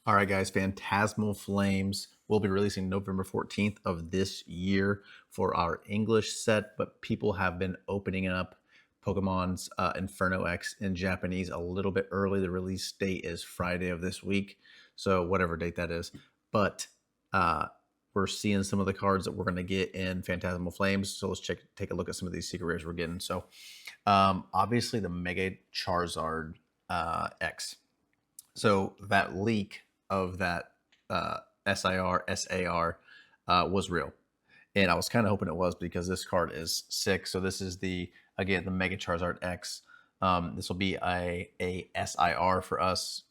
All right, guys, Phantasmal Flames will be releasing November 14th of this year for our English set, but people have been opening up Pokemon's Inferno X in Japanese a little bit early. The release date is Friday of this week, so whatever date that is. But uh, we're seeing some of the cards that we're going to get in Phantasmal Flames, so let's take a look at some of these secret rares we're getting. So obviously the Mega Charizard X. So that leak of that SAR was real. And I was kind of hoping it was because this card is sick. So this is again, the Mega Charizard X. This will be a SIR for us.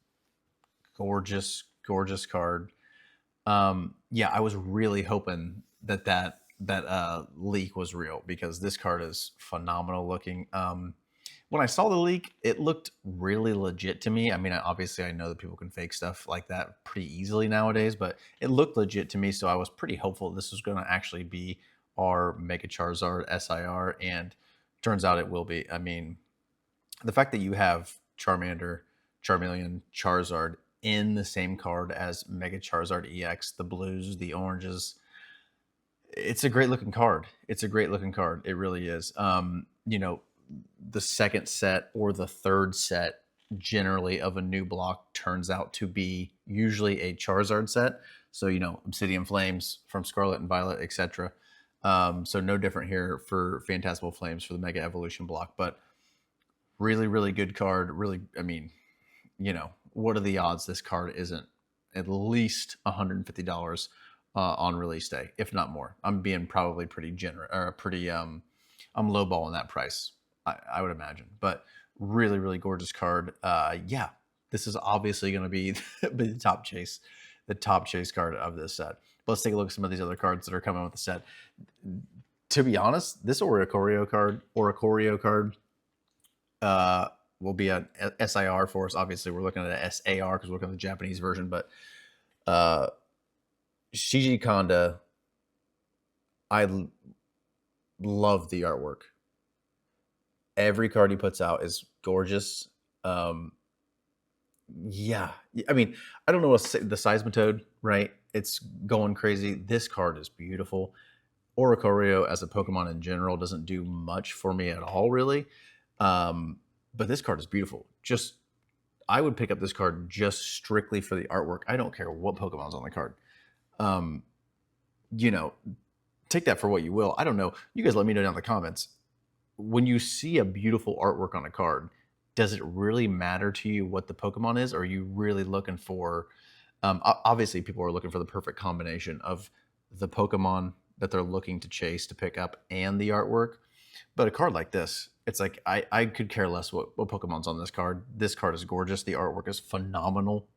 Gorgeous, gorgeous card. Yeah, I was really hoping that leak was real because this card is phenomenal looking. When I saw the leak, it looked really legit to me. I mean, obviously, I know that people can fake stuff like that pretty easily nowadays, but it looked legit to me. So I was pretty hopeful this was going to actually be our Mega Charizard SIR, and turns out it will be. I mean, the fact that you have Charmander, Charmeleon, Charizard in the same card as Mega Charizard EX, the blues, the oranges, it's a great looking card. It's a great looking card. It really is. The second set or the third set generally of a new block turns out to be usually a Charizard set. So, Obsidian Flames from Scarlet and Violet, etc. So no different here for Phantasmal Flames for the Mega Evolution block, but really, really good card. Really, I mean, what are the odds this card isn't at least $150 on release day, if not more? I'm being probably pretty generous or pretty I'm lowballing that price, I would imagine. But really, really gorgeous card. Yeah, this is obviously going to be the top chase card of this set. But let's take a look at some of these other cards that are coming with the set. To be honest, this Oricorio card will be an SIR for us. Obviously, we're looking at an SAR because we're looking at the Japanese version. But uh, Shiji Kanda, I love the artwork. Every card he puts out is gorgeous. Yeah, I mean, I don't know what the Seismitoad, right? It's going crazy. This card is beautiful. Oricorio as a Pokemon in general doesn't do much for me at all, really. But this card is beautiful. Just I would pick up this card just strictly for the artwork. I don't care what Pokemon's on the card. Um, you know, take that for what you will. I don't know. You guys let me know down in the comments. When you see a beautiful artwork on a card, does it really matter to you what the Pokemon is? Or are you really looking for, obviously, people are looking for the perfect combination of the Pokemon that they're looking to chase to pick up and the artwork. But a card like this, it's like I could care less what Pokemon's on this card. This card is gorgeous. The artwork is phenomenal.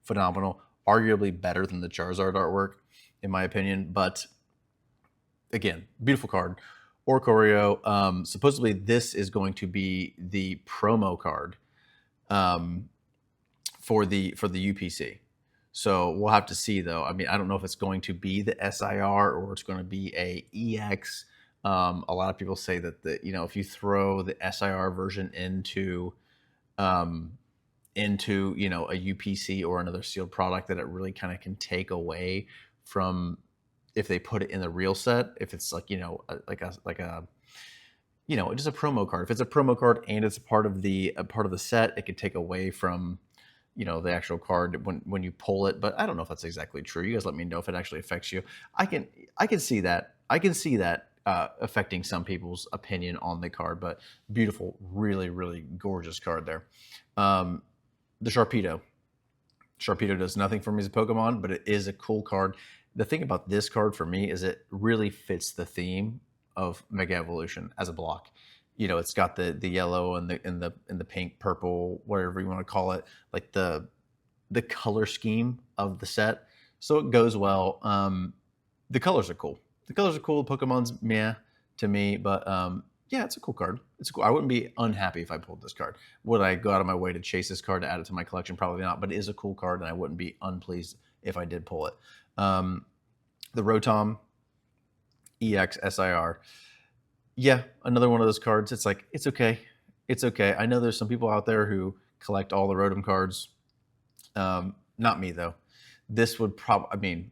Phenomenal. Arguably better than the Charizard artwork, in my opinion. But again, beautiful card. Oricorio. Supposedly, this is going to be the promo card for the UPC. So we'll have to see, though. I mean, I don't know if it's going to be the SIR or it's going to be a EX. A lot of people say that if you throw the SIR version into a UPC or another sealed product, that it really kind of can take away from if they put it in the real set. If it's like just a promo card. If it's a promo card and it's a part of the set, it could take away from the actual card when you pull it. But I don't know if that's exactly true. You guys let me know if it actually affects you. I can see that. I can see that affecting some people's opinion on the card. But beautiful, really, really gorgeous card there. The Sharpedo. Sharpedo does nothing for me as a Pokemon, but it is a cool card. The thing about this card for me is it really fits the theme of Mega Evolution as a block. It's got the yellow and the pink, purple, whatever you want to call it, like the color scheme of the set. So it goes well. The colors are cool. Pokemon's meh to me, but yeah, it's a cool card. It's cool. I wouldn't be unhappy if I pulled this card. Would I go out of my way to chase this card to add it to my collection? Probably not, but it is a cool card, and I wouldn't be unpleased if I did pull it. The Rotom EX SIR. Yeah, another one of those cards. It's like, it's okay. It's okay. I know there's some people out there who collect all the Rotom cards. Not me, though. this would probably, I mean,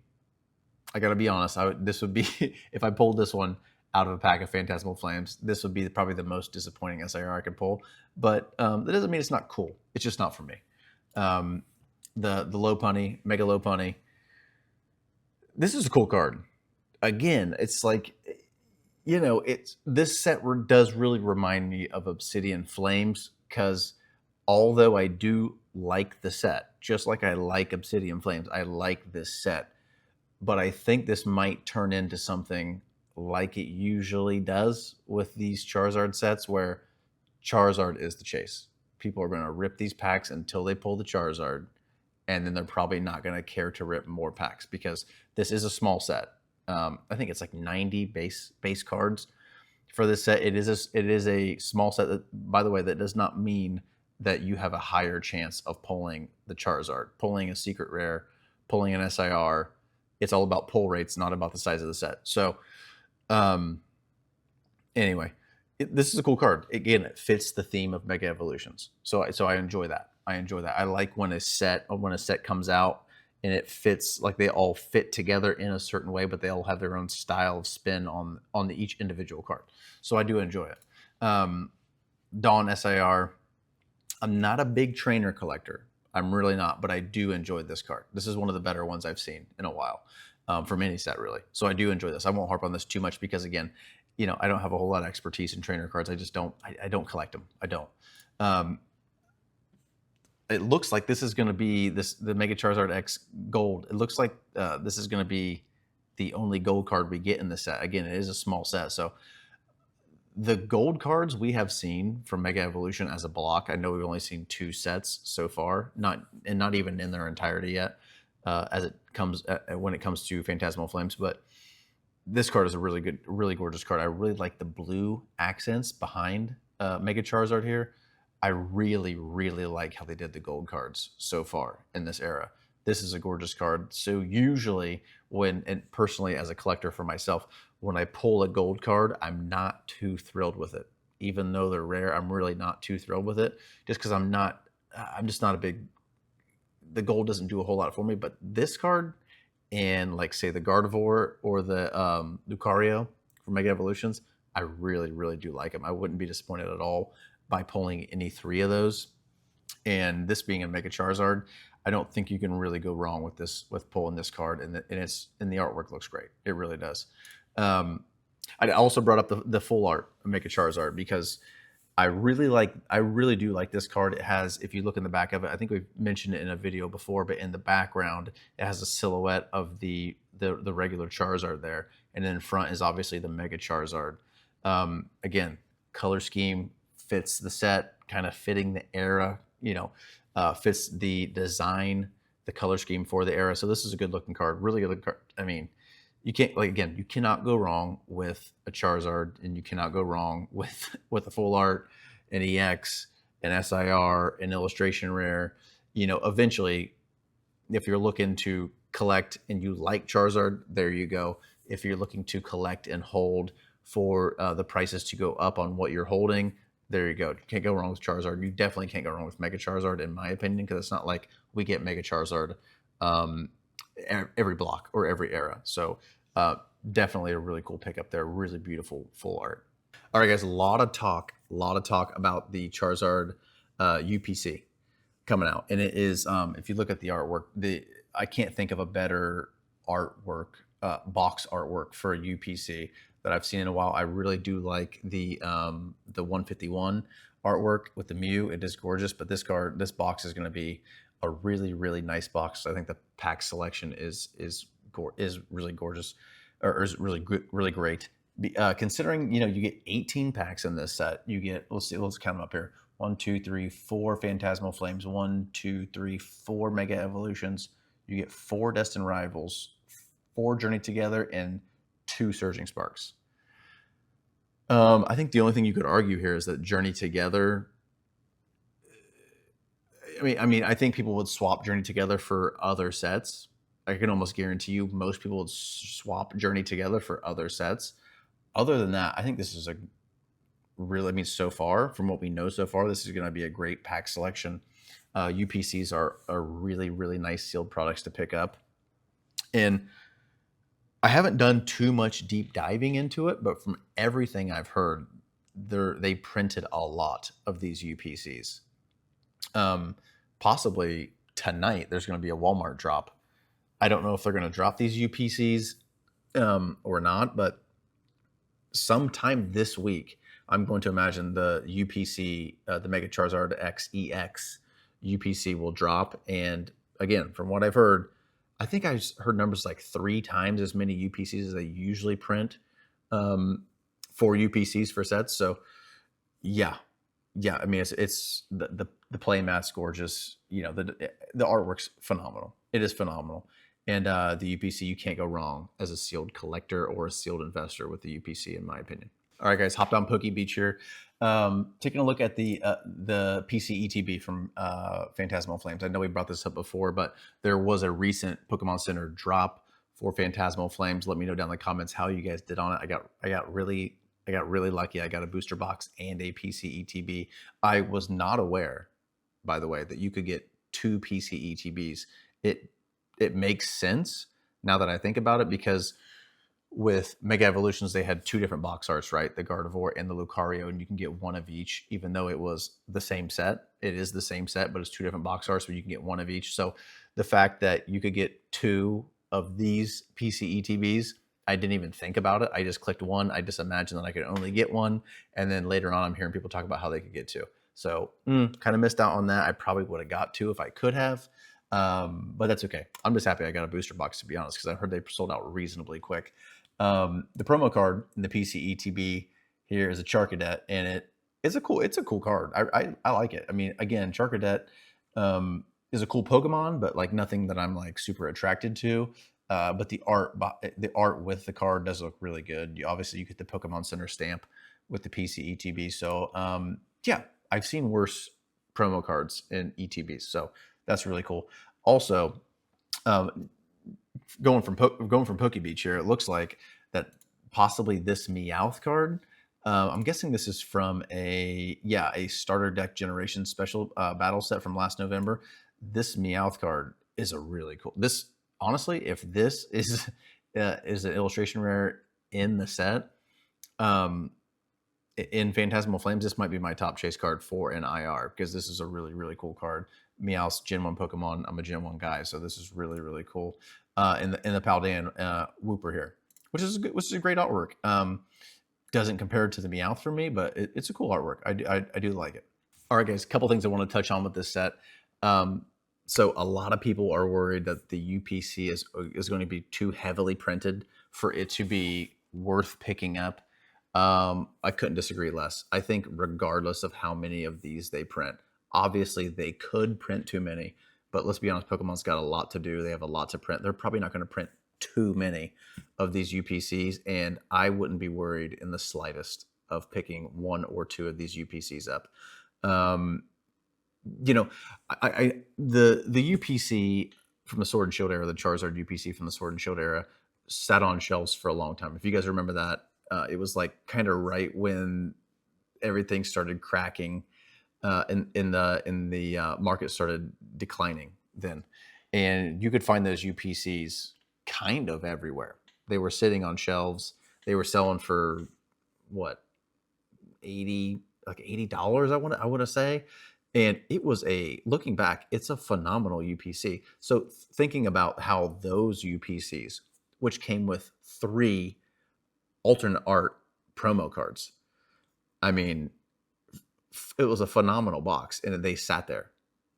I gotta be honest. This would be if I pulled this one out of a pack of Phantasmal Flames, this would be probably the most disappointing SIR I could pull. But that doesn't mean it's not cool. It's just not for me. The Lopunny, Mega Lopunny. This is a cool card. Again, it's like, it's this set does really remind me of Obsidian Flames, because although I do like the set, just like I like Obsidian Flames, I like this set. But I think this might turn into something like it usually does with these Charizard sets, where Charizard is the chase. People are going to rip these packs until they pull the Charizard, and then they're probably not going to care to rip more packs, because this is a small set. I think it's like 90 base cards for this set. It is a small set. That, by the way, that does not mean that you have a higher chance of pulling the Charizard, pulling a secret rare, pulling an SIR. It's all about pull rates, not about the size of the set. So, anyway, this is a cool card. Again, it fits the theme of Mega Evolutions. So I enjoy that. I like when a set comes out and it fits, like they all fit together in a certain way, but they all have their own style of spin on each individual card. So I do enjoy it. Dawn SIR. I'm not a big trainer collector. I'm really not, but I do enjoy this card. This is one of the better ones I've seen in a while, from any set, really. So I do enjoy this. I won't harp on this too much because, again, I don't have a whole lot of expertise in trainer cards. I just don't. I don't collect them. I don't. It looks like this is going to be the Mega Charizard X Gold. It looks like this is going to be the only gold card we get in this set. Again, it is a small set, so the gold cards we have seen from Mega Evolution as a block, I know we've only seen 2 sets so far, not even in their entirety yet, as it comes when it comes to Phantasmal Flames. But this card is a really good, really gorgeous card. I really like the blue accents behind Mega Charizard here. I really, really like how they did the gold cards so far in this era. This is a gorgeous card. So usually and personally as a collector for myself, when I pull a gold card, I'm not too thrilled with it. Even though they're rare, I'm really not too thrilled with it, just because I'm just not a big, the gold doesn't do a whole lot for me. But this card and, like, say, the Gardevoir or the Lucario from Mega Evolutions, I really, really do like them. I wouldn't be disappointed at all by pulling any 3 of those. And this being a Mega Charizard, I don't think you can really go wrong with this, with pulling this card. And the artwork looks great. It really does. I also brought up the full art of Mega Charizard because I really do like this card. It has, if you look in the back of it, I think we've mentioned it in a video before, but in the background, it has a silhouette of the regular Charizard there. And then in front is obviously the Mega Charizard. Again, color scheme fits the set, kind of fitting the era, fits the design, the color scheme for the era. So this is a good looking card, really good card. I mean, you can't, you cannot go wrong with a Charizard, and you cannot go wrong with a full art, an EX, an SIR, an illustration rare. Eventually, if you're looking to collect and you like Charizard, there you go. If you're looking to collect and hold for the prices to go up on what you're holding, there you go. You can't go wrong with Charizard. You definitely can't go wrong with Mega Charizard, in my opinion, because it's not like we get Mega Charizard every block or every era. So definitely a really cool pickup there. Really beautiful full art. All right, guys, a lot of talk about the Charizard UPC coming out. And it is, if you look at the artwork, I can't think of a better artwork, box artwork for a UPC that I've seen in a while. I really do like the 151 artwork with the Mew. It is gorgeous, but this box is going to be a really, really nice box. I think the pack selection is really gorgeous, or is really good, really great. Considering you get 18 packs in this set, you get, let's count them up here: 1, 2, 3, 4 Phantasmal Flames, 1, 2, 3, 4 Mega Evolutions. You get 4 Destined Rivals, 4 Journey Together, and 2 Surging Sparks. I think the only thing you could argue here is that Journey Together. I think people would swap Journey Together for other sets. I can almost guarantee you most people would swap Journey Together for other sets. Other than that, I think this is so far, from what we know so far, this is going to be a great pack selection. UPCs are really, really nice sealed products to pick up. And I haven't done too much deep diving into it, but from everything I've heard, they printed a lot of these UPCs. Possibly tonight, there's going to be a Walmart drop. I don't know if they're going to drop these UPCs or not, but sometime this week, I'm going to imagine the UPC, the Mega Charizard X EX UPC will drop. And again, from what I've heard, I think I heard numbers like 3 times as many UPCs as they usually print for UPCs for sets. So yeah, I mean it's the play mat's gorgeous. You know, the artwork's phenomenal. It is phenomenal. And the UPC, you can't go wrong as a sealed collector or a sealed investor with the UPC, in my opinion. All right, guys, hopped on Poke Beach here. Taking a look at the PC ETB from Phantasmal Flames. I know we brought this up before, but there was a recent Pokemon Center drop for Phantasmal Flames. Let me know down in the comments how you guys did on it. I got really lucky. I got a booster box and a PC ETB. I was not aware, by the way, that you could get 2 PC ETBs. It makes sense now that I think about it, because with Mega Evolutions, they had 2 different box arts, right? The Gardevoir and the Lucario, and you can get 1 of each, even though it was the same set. It is the same set, but it's 2 different box arts, but you can get 1 of each. So the fact that you could get 2 of these PC ETBs, I didn't even think about it. I just clicked 1. I just imagined that I could only get 1. And then later on, I'm hearing people talk about how they could get 2. So kind of missed out on that. I probably would have got 2 if I could have. But that's okay. I'm just happy I got a booster box, to be honest, because I heard they sold out reasonably quick. The promo card in the PC ETB here is a Charcadet, and it's a cool card. I like it. I mean, again, Charcadet is a cool Pokemon, but like nothing that I'm like super attracted to. But the art with the card does look really good. Obviously, you get the Pokemon Center stamp with the PC ETB. So yeah, I've seen worse promo cards in ETBs, so that's really cool. Also, going from Poke Beach here, it looks like that possibly this Meowth card. I'm guessing this is from a starter deck generation special battle set from last November. This Meowth card is a really cool. This honestly, if this is an illustration rare in the set, in Phantasmal Flames, this might be my top chase card for an IR, because this is a really, really cool card. Meowth's Gen 1 Pokemon. I'm a Gen 1 guy, so this is really, really cool. In the Paldean Wooper here, which is a great artwork. Doesn't compare to the Meowth for me, but it's a cool artwork. I do like it. All right, guys, a couple things I want to touch on with this set. So a lot of people are worried that the UPC is going to be too heavily printed for it to be worth picking up. I couldn't disagree less. I think regardless of how many of these they print, obviously they could print too many, but let's be honest, Pokemon's got a lot to do. They have a lot to print. They're probably not going to print too many of these UPCs, and I wouldn't be worried in the slightest of picking 1 or 2 of these UPCs up. You know, the UPC from the Sword and Shield era, the Charizard UPC from the Sword and Shield era, sat on shelves for a long time. If you guys remember that, it was like kind of right when everything started cracking, in the market started declining then, and you could find those UPCs kind of everywhere. They were sitting on shelves. They were selling for what, $80. I want to say. And it was looking back, it's a phenomenal UPC. So thinking about how those UPCs, which came with 3 alternate art promo cards, I mean, it was a phenomenal box, and they sat there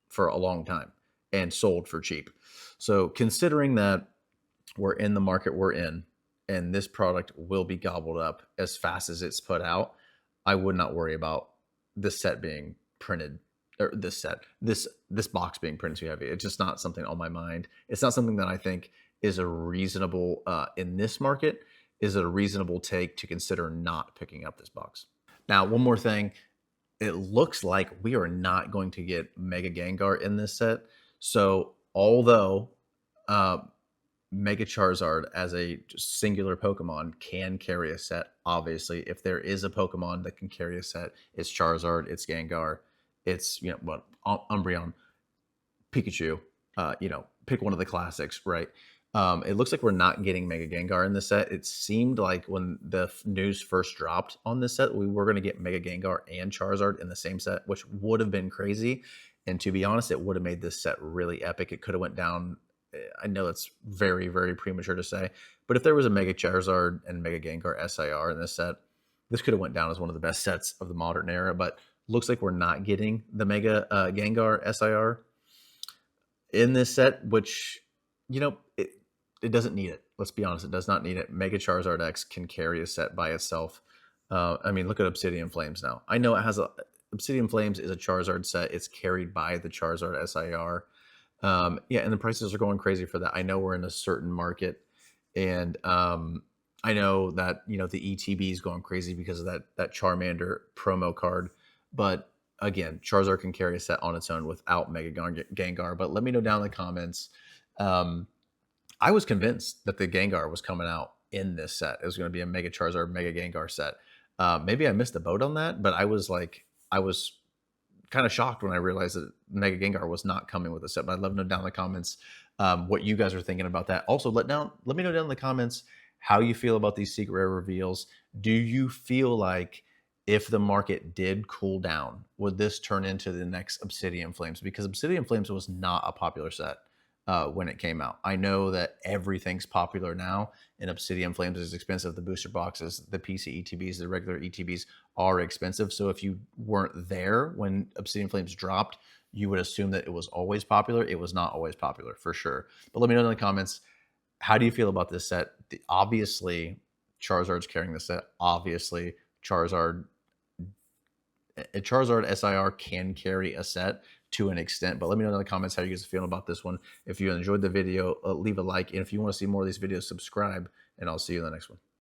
for a long time and sold for cheap. So considering that we're in the market we're in, and this product will be gobbled up as fast as it's put out, I would not worry about this set being printed, or this box being printed too heavy. It's just not something on my mind. It's not something that I think is a reasonable, in this market, is it a reasonable take to consider not picking up this box. Now, one more thing. It looks like we are not going to get Mega Gengar in this set. So although Mega Charizard as a singular Pokemon can carry a set, obviously, if there is a Pokemon that can carry a set, it's Charizard, it's Gengar, it's Umbreon. Pikachu, pick one of the classics, right? It looks like we're not getting Mega Gengar in this set. It seemed like when the news first dropped on this set, we were going to get Mega Gengar and Charizard in the same set, which would have been crazy. And to be honest, it would have made this set really epic. It could have went down. I know it's very, very premature to say, but if there was a Mega Charizard and Mega Gengar SIR in this set, this could have went down as one of the best sets of the modern era. But looks like we're not getting the Mega Gengar SIR in this set, which, it doesn't need it. Let's be honest, it does not need it. Mega Charizard X can carry a set by itself. I mean, look at Obsidian Flames now. I know it has Obsidian Flames is a Charizard set. It's carried by the Charizard SIR. Yeah, and the prices are going crazy for that. I know we're in a certain market, and I know that the ETB is going crazy because of that Charmander promo card. But again, Charizard can carry a set on its own without Mega Gengar. But let me know down in the comments. I was convinced that the Gengar was coming out in this set. It was going to be a Mega Charizard, Mega Gengar set. Maybe I missed the boat on that, but I was kind of shocked when I realized that Mega Gengar was not coming with a set. But I'd love to know down in the comments what you guys are thinking about that. Also, let me know down in the comments how you feel about these secret rare reveals. Do you feel like if the market did cool down, would this turn into the next Obsidian Flames? Because Obsidian Flames was not a popular set when it came out. I know that everything's popular now, and Obsidian Flames is expensive. The booster boxes, the PC ETBs, the regular ETBs are expensive. So if you weren't there when Obsidian Flames dropped, you would assume that it was always popular. It was not always popular, for sure. But let me know in the comments, how do you feel about this set? Obviously, Charizard's carrying the set. Obviously, Charizard SIR can carry a set to an extent, but let me know in the comments how you guys are feeling about this one. If you enjoyed the video, leave a like, and if you want to see more of these videos, subscribe, and I'll see you in the next one.